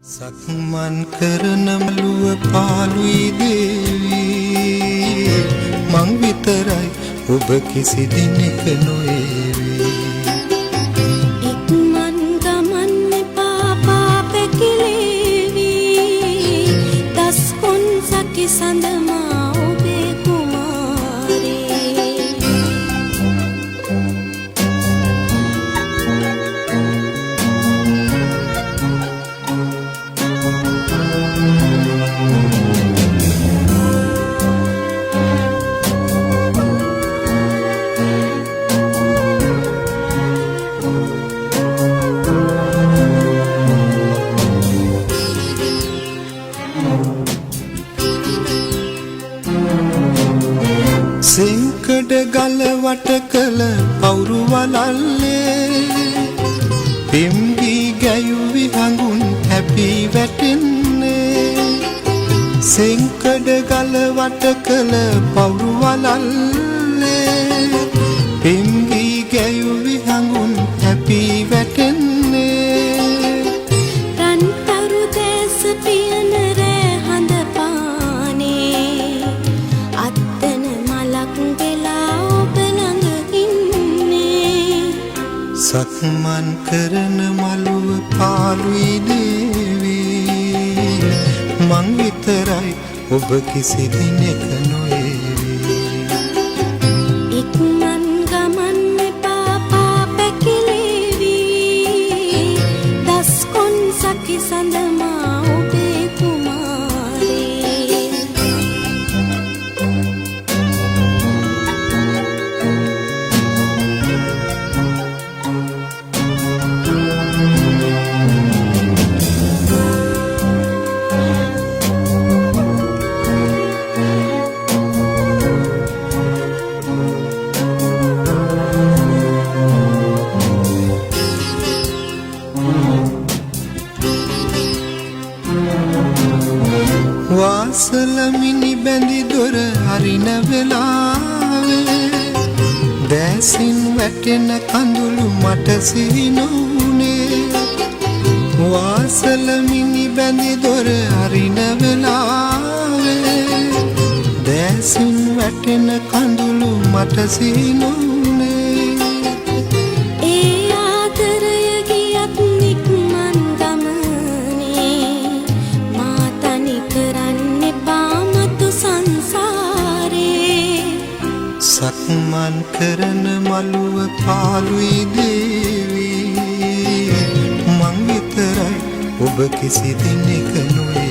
සක්මන් කරන මළුව පාළුයි දේවී මං විතරයි ඔබ කිසි දිනක නොඒවී ඉක්මන් ගමන් එපා පැකිලේවී දස්කොන් සකි සඳමා ඔබේ කුමාරේ සෙංකඩ ගල වට කළ පවුරු වලල්ලේ පෙම්ගී ගැයුවි හඟුන් හැපී වැටෙන්නේ සෙංකඩ ගල වට කළ පවුරු වලල්ලේ පෙම්ගී ගැයුවි හඟුන් හැපී වැටෙන්නේ රන්තරු දැස පියන රෑ හඳ පානේ අත්තන මලක් වෙලා ඔබ ළඟ ඉන්නේ සක්මන් කරන මළුව පාළුයි දේවී මං විතරයි ඔබ කිසි දිනක නොඒවී ඉක්මන් ගමන් එපා පැකිලේවී දස්කොන් සකි සඳමා ඔබේ කුමාරේ වාසල මිනි බැඳි දොර හරින වෙලාවේ දැසින් වැටෙන කඳුළු මට සිහි නොවුනේ වාසල මිනි බැඳි දොර හරින වෙලාවේ දැසින් වැටෙන කඳුළු මට සිහි නොවුනේ ඒ ආදරය ගියත් නික්මන් ගමනේ මා තනි කරන්න එපා මතු සංසාරේ සක්මන් කරන මළුව පාළුයි දේවී මං විතරයි ඔබ කිසි දිනක නොඒ